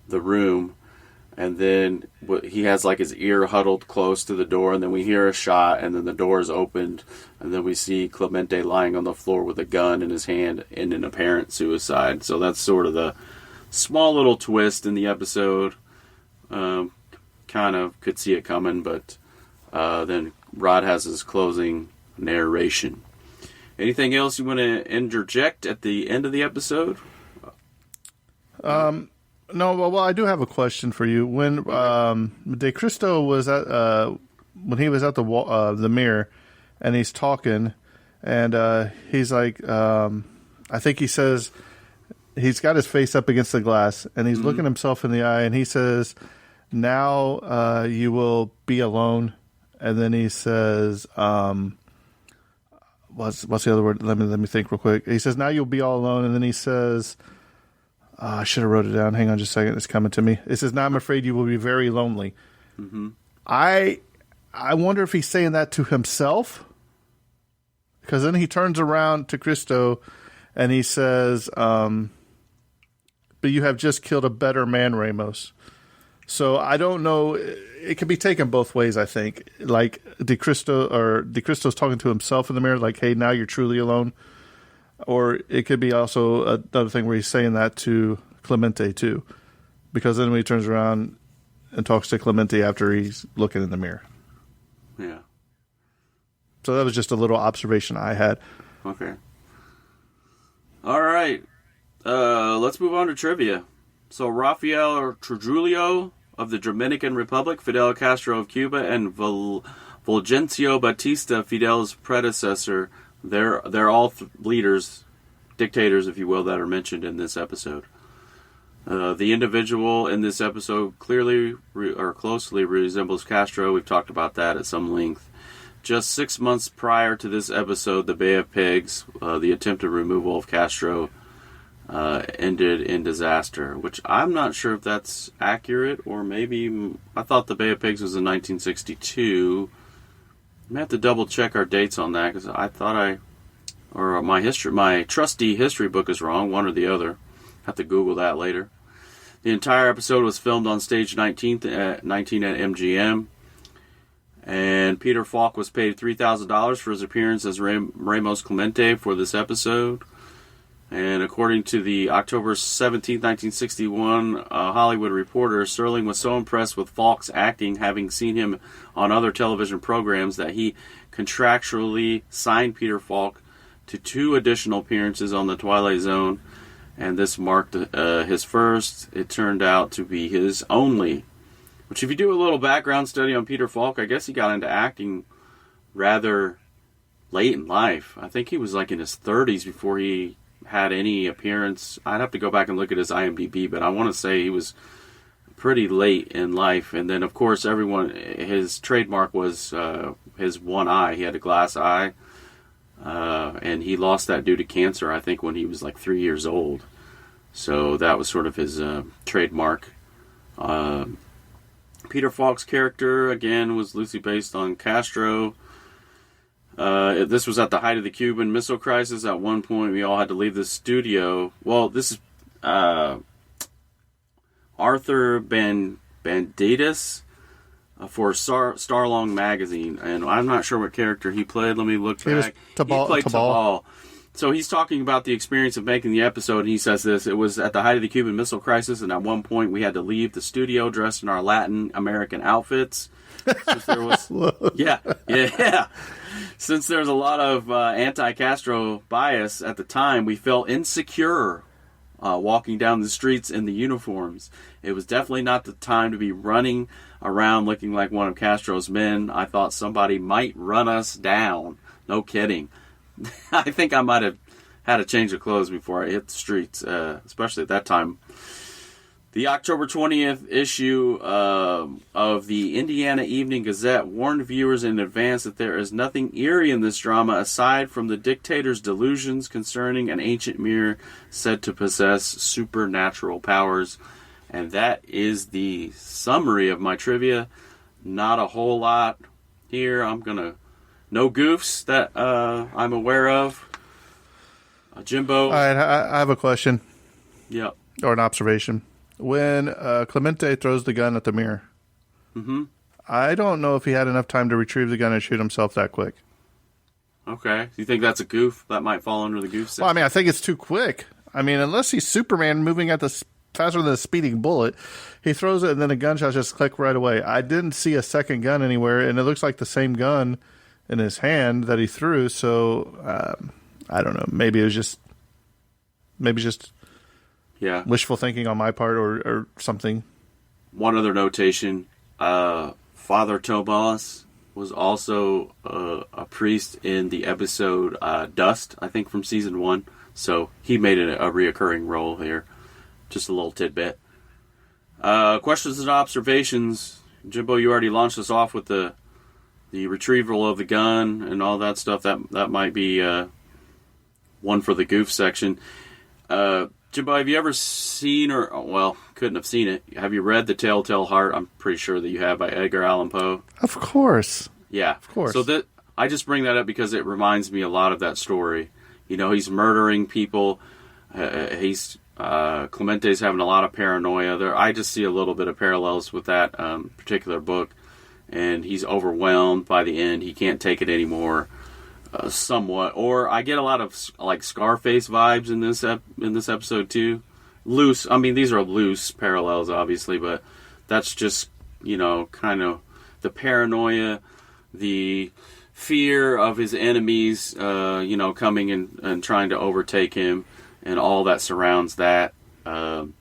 room. And then he has like his ear huddled close to the door, and then we hear a shot, and then the door is opened, and then we see Clemente lying on the floor with a gun in his hand in an apparent suicide. So that's sort of the small little twist in the episode. Kind of could see it coming, but then Rod has his closing narration. Anything else you want to interject at the end of the episode? No, well, I do have a question for you. When De Cristo was when he was at the mirror, and he's talking, and he's like, I think he says he's got his face up against the glass, and he's looking himself in the eye, and he says, "Now you will be alone." And then he says, "What's the other word? Let me think real quick." He says, "Now you'll be all alone," and then he says. I should have wrote it down. Hang on just a second. It's coming to me. It says, "Now I'm afraid you will be very lonely." Mm-hmm. I wonder if he's saying that to himself. Because then he turns around to Cristo and he says, "But you have just killed a better man, Ramos." So I don't know. It can be taken both ways, I think. Like De Cristo's talking to himself in the mirror, like, "Hey, now you're truly alone." Or it could be also another thing where he's saying that to Clemente too, because then when he turns around and talks to Clemente after he's looking in the mirror. Yeah. So that was just a little observation I had. Okay. All right. Let's move on to trivia. So Rafael Trujillo of the Dominican Republic, Fidel Castro of Cuba, and Fulgencio Batista, Fidel's predecessor. They're all leaders, dictators, if you will, that are mentioned in this episode. The individual in this episode clearly or closely resembles Castro. We've talked about that at some length. Just 6 months prior to this episode, the Bay of Pigs, the attempted removal of Castro, ended in disaster, which I'm not sure if that's accurate, or maybe I thought the Bay of Pigs was in 1962. I'm going to have to double check our dates on that, because I thought my trusty history book is wrong, one or the other. Have to Google that later. The entire episode was filmed on stage 19 at MGM. And Peter Falk was paid $3,000 for his appearance as Ramos Clemente for this episode. And according to the October 17, 1961 Hollywood Reporter, Serling was so impressed with Falk's acting, having seen him on other television programs, that he contractually signed Peter Falk to 2 additional appearances on the Twilight Zone. And this marked his first. It turned out to be his only. Which, if you do a little background study on Peter Falk, I guess he got into acting rather late in life. I think he was like in his 30s before he had any appearance. I'd have to go back and look at his IMDb, but I want to say he was pretty late in life. And then, of course, his trademark was his one eye. He had a glass eye, and he lost that due to cancer, I think, when he was like 3 years old. So that was sort of his trademark. Peter Falk's character, again, was loosely based on Castro. This was at the height of the Cuban Missile Crisis. At one point, we all had to leave the studio. Well, this is Arthur Bandidas for Starlong magazine, and I'm not sure what character he played. Let me look back. He played Tabal. So he's talking about the experience of making the episode, and he says this: it was at the height of the Cuban Missile Crisis, and at one point we had to leave the studio dressed in our Latin American outfits. Since there was, yeah. Since there's a lot of anti-Castro bias at the time, we felt insecure walking down the streets in the uniforms. It was definitely not the time to be running around looking like one of Castro's men. I thought somebody might run us down. No kidding. I think I might have had a change of clothes before I hit the streets, especially at that time. The October 20th issue of the Indiana Evening Gazette warned viewers in advance that there is nothing eerie in this drama aside from the dictator's delusions concerning an ancient mirror said to possess supernatural powers. And that is the summary of my trivia. Not a whole lot here. No goofs that I'm aware of. Jimbo. All right, I have a question. Yep. Or an observation. When Clemente throws the gun at the mirror, I don't know if he had enough time to retrieve the gun and shoot himself that quick. Okay. Do you think that's a goof? That might fall under the goof section? Well, I mean, I think it's too quick. I mean, unless he's Superman moving at faster than a speeding bullet, he throws it and then the gunshot just click right away. I didn't see a second gun anywhere, and it looks like the same gun in his hand that he threw. So I don't know. Maybe it was just wishful thinking on my part or something. One other notation: Father Tomas was also a priest in the episode Dust, I think, from season 1. So he made a reoccurring role here. Just a little tidbit. Questions and observations. Jimbo, you already launched us off with the retrieval of the gun and all that stuff. That might be one for the goof section. Jimbo, have you ever seen couldn't have seen it. Have you read The Telltale Heart? I'm pretty sure that you have, by Edgar Allan Poe. Of course. Yeah. Of course. So I just bring that up because it reminds me a lot of that story. You know, he's murdering people. Clemente's having a lot of paranoia. I just see a little bit of parallels with that particular book. And he's overwhelmed by the end. He can't take it anymore. Somewhat, or I get a lot of like Scarface vibes in this episode too. Loose. I mean, these are loose parallels, obviously, but that's just kind of the paranoia, the fear of his enemies, coming and trying to overtake him, and all that surrounds that. And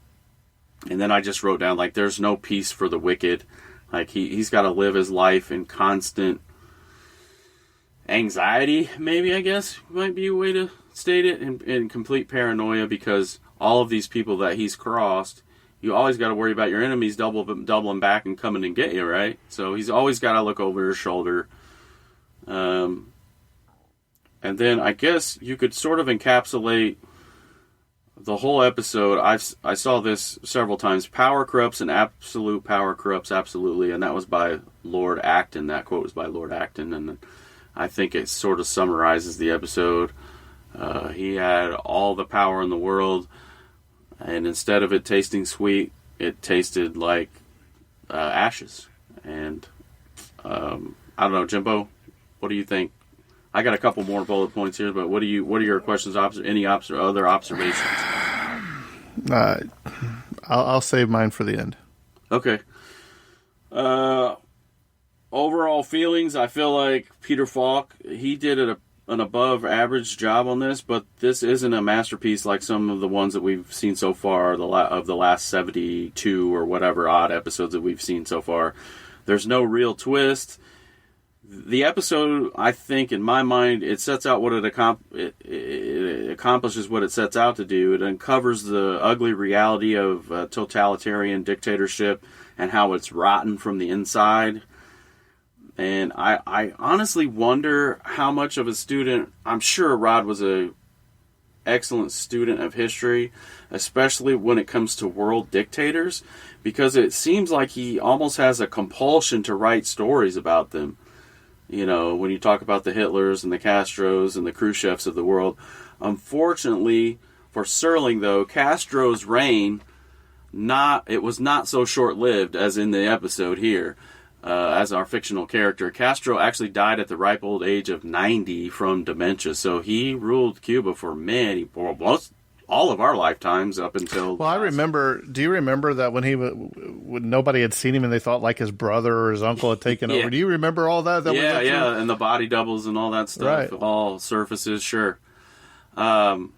then I just wrote down, like, there's no peace for the wicked. Like he's got to live his life in constant anxiety, maybe, I guess might be a way to state it, in complete paranoia, because all of these people that he's crossed, you always got to worry about your enemies doubling back and coming and get you, right? So he's always got to look over his shoulder. And then I guess you could sort of encapsulate the whole episode. I saw this several times. Power corrupts, and absolute power corrupts absolutely, and that was by Lord Acton. That quote was by Lord Acton, and I think it sort of summarizes the episode. He had all the power in the world, and instead of it tasting sweet, it tasted like ashes. And I don't know, Jimbo, what do you think? I got a couple more bullet points here, but what are your questions? Other observations? I'll save mine for the end. Okay. Overall feelings, I feel like Peter Falk, he did an above average job on this, but this isn't a masterpiece like some of the ones that we've seen so far, of the last 72 or whatever odd episodes that we've seen so far. There's no real twist. The episode, I think, in my mind, it sets out what it accomplishes what it sets out to do. It uncovers the ugly reality of totalitarian dictatorship and how it's rotten from the inside. And I honestly wonder how much of a student, I'm sure Rod was a excellent student of history, especially when it comes to world dictators, because it seems like he almost has a compulsion to write stories about them. You know, when you talk about the Hitlers and the Castros and the Khrushchevs of the world. Unfortunately for Serling, though, Castro's reign, it was not so short-lived as in the episode here. As our fictional character, Castro actually died at the ripe old age of 90 from dementia. So he ruled Cuba for all of our lifetimes up until... Well, I remember... Do you remember that when nobody had seen him and they thought like his brother or his uncle had taken over? Do you remember all that? Yeah, and the body doubles and all that stuff. Right. All surfaces, sure. And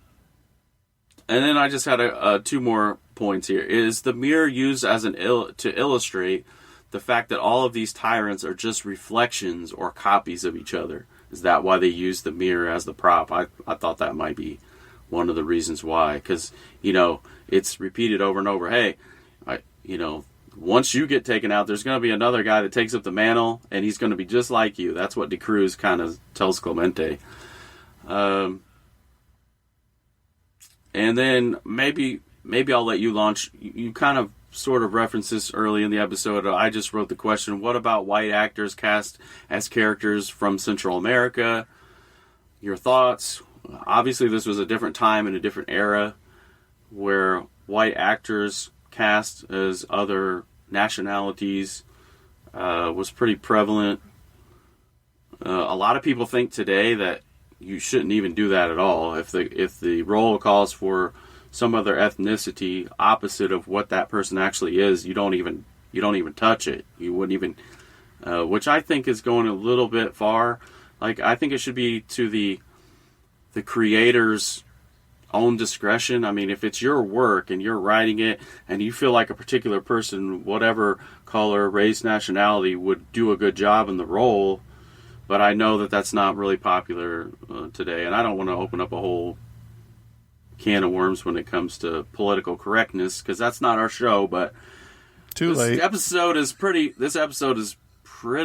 then I just had two more points here. Is the mirror used as to illustrate the fact that all of these tyrants are just reflections or copies of each other? Is that why they use the mirror as the prop? I thought that might be one of the reasons why, because, you know, it's repeated over and over. Hey, once you get taken out, there's going to be another guy that takes up the mantle, and he's going to be just like you. That's what De Cruz kind of tells Clemente. And then maybe I'll let you launch. You kind of sort of referenced this early in the episode. I just wrote the question, what about white actors cast as characters from Central America? Your thoughts? Obviously, this was a different time and a different era where white actors cast as other nationalities was pretty prevalent. A lot of people think today that you shouldn't even do that at all. If the role calls for some other ethnicity opposite of what that person actually is, you don't even touch it. You wouldn't even, which I think is going a little bit far. Like, I think it should be to the creator's own discretion. I mean, if it's your work and you're writing it and you feel like a particular person, whatever color, race, nationality, would do a good job in the role, but I know that that's not really popular today, and I don't want to open up a whole can of worms when it comes to political correctness, because that's not our show. But this episode is pretty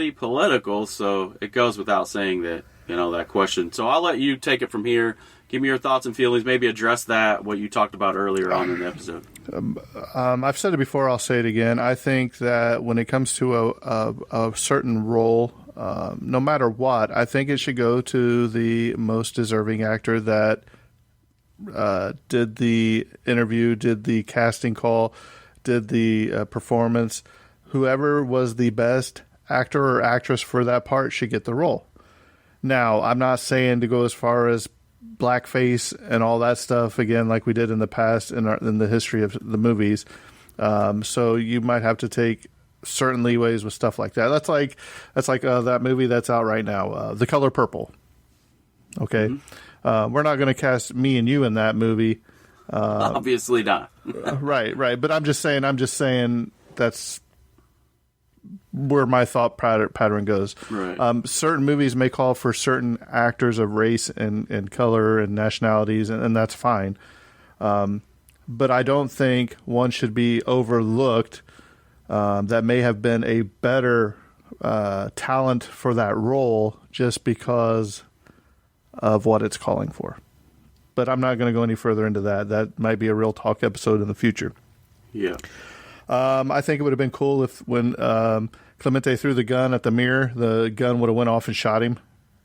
political, so it goes without saying that, that question. So I'll let you take it from here. Give me your thoughts and feelings. Maybe address what you talked about earlier on in the episode. I've said it before. I'll say it again. I think that when it comes to a certain role, no matter what, I think it should go to the most deserving actor that did the interview, did the casting call, did the performance. Whoever was the best actor or actress for that part should get the role. Now, I'm not saying to go as far as blackface and all that stuff again, like we did in the past in the history of the movies. So you might have to take certain leeways with stuff like that. That's like that movie that's out right now, The Color Purple. Okay, we're not going to cast me and you in that movie. Obviously not. Right. But I'm just saying that's where my thought pattern goes. Right. Certain movies may call for certain actors of race and color and nationalities, and that's fine. But I don't think one should be overlooked that may have been a better talent for that role just because of what it's calling for. But I'm not going to go any further into that. That might be a real talk episode in the future. Yeah. I think it would have been cool if when Clemente threw the gun at the mirror, the gun would have went off and shot him.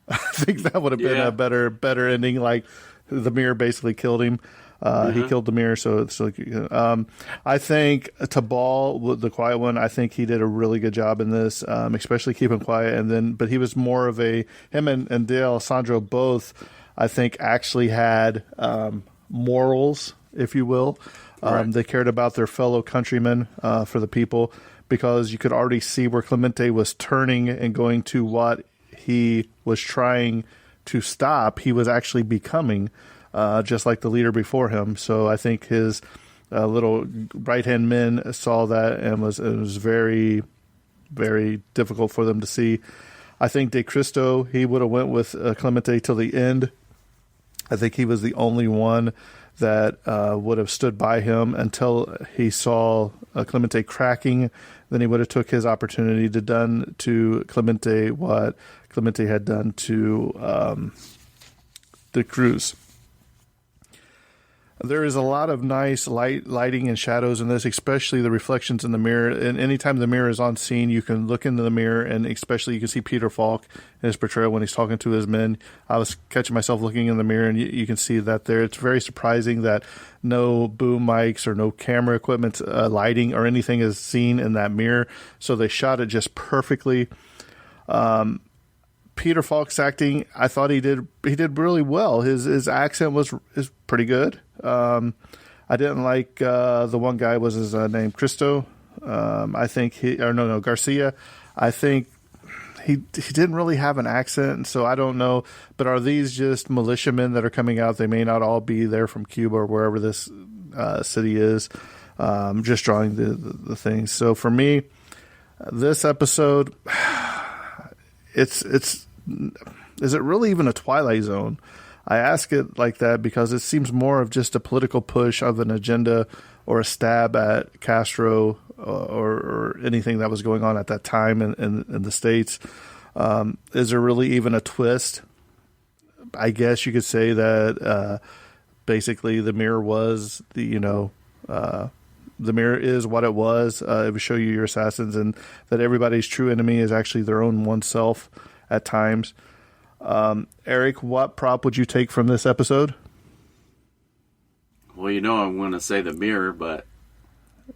I think that would have been a better ending. Like the mirror basically killed him. He killed the mirror, so I think Tabal, the quiet one, I think he did a really good job in this, especially keeping quiet. But he was more of him and D'Alessandro both, I think, actually had morals, if you will. Right. They cared about their fellow countrymen, for the people, because you could already see where Clemente was turning and going to what he was trying to stop. He was actually becoming. Just like the leader before him. So I think his little right-hand men saw that, and it was very, very difficult for them to see. I think De Cristo, he would have went with Clemente till the end. I think he was the only one that would have stood by him until he saw Clemente cracking. Then he would have took his opportunity to done to Clemente what Clemente had done to De Cruz. There is a lot of nice lighting and shadows in this, especially the reflections in the mirror. And anytime the mirror is on scene, you can look into the mirror, and especially you can see Peter Falk in his portrayal when he's talking to his men. I was catching myself looking in the mirror, and you can see that there. It's very surprising that no boom mics or no camera equipment, lighting or anything is seen in that mirror. So they shot it just perfectly. Peter Falk's acting, I thought he did really well. His accent is pretty good. I didn't like the one guy, was his name Cristo. I think Garcia. I think he didn't really have an accent, so I don't know. But are these just militiamen that are coming out? They may not all be there from Cuba or wherever this city is. Just drawing the things. So for me, this episode, it's. Is it really even a Twilight Zone? I ask it like that because it seems more of just a political push of an agenda or a stab at Castro or anything that was going on at that time in the States. Is there really even a twist? I guess you could say that basically the mirror was the mirror is what it was. It would show you your assassins, and that everybody's true enemy is actually their own oneself at times. Eric, what prop would you take from this episode? Well, I'm going to say the mirror, but...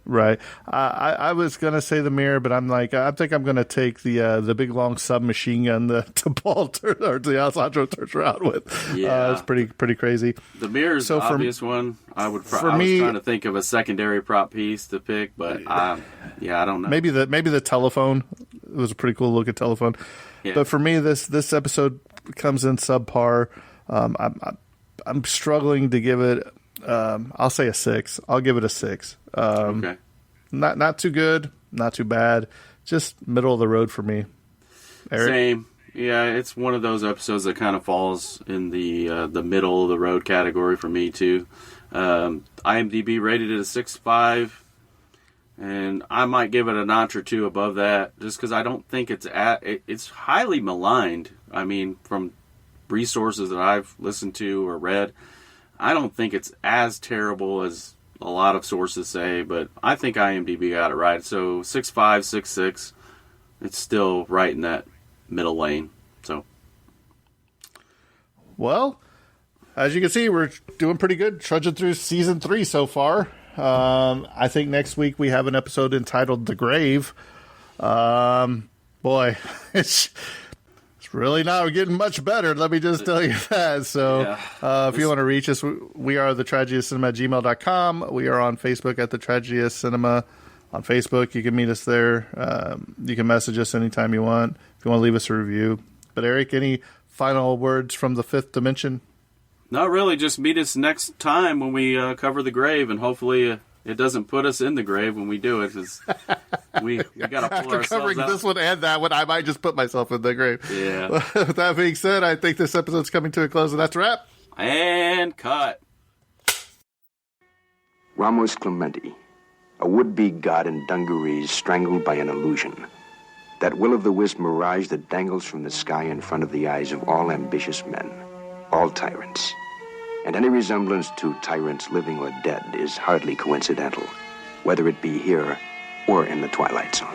Right. I was going to say the mirror, but I'm like, I think I'm going to take the big long submachine gun that Alessandro turns around with. Yeah. It's pretty crazy. The mirror's the obvious one. I was trying to think of a secondary prop piece to pick, but I don't know. Maybe the telephone. It was a pretty cool looking telephone. Yeah. But for me, this episode comes in subpar. I'm struggling to give it. I'll say a 6. I'll give it a 6. Okay. Not too good, not too bad. Just middle of the road for me. Eric? Same. Yeah, it's one of those episodes that kind of falls in the middle of the road category for me too. IMDb rated it a 6.5. And I might give it a notch or two above that, just because I don't think it's highly maligned. I mean, from resources that I've listened to or read, I don't think it's as terrible as a lot of sources say, but I think IMDb got it right. So 6.5, 6.6, it's still right in that middle lane. So, well, as you can see, we're doing pretty good, trudging through season 3 so far. I think next week we have an episode entitled The Grave. Boy, it's really not getting much better. Let me just tell you that. So, if you want to reach us, we are thetragediacinema@gmail.com. We are on Facebook at The Tragedia Cinema on Facebook. You can meet us there. You can message us anytime you want if you want to leave us a review. But Eric, any final words from the fifth dimension? Not really. Just meet us next time when we cover The Grave, and hopefully it doesn't put us in the grave when we do it, because we got to pull After ourselves covering out. this one and that one, I might just put myself in the grave. Yeah. With that being said, I think this episode's coming to a close, and that's a wrap. And cut. Ramos Clemente, a would-be god in dungarees strangled by an illusion. That will-o'-the-wisp mirage that dangles from the sky in front of the eyes of all ambitious men, all tyrants. And any resemblance to tyrants living or dead is hardly coincidental, whether it be here or in the Twilight Zone.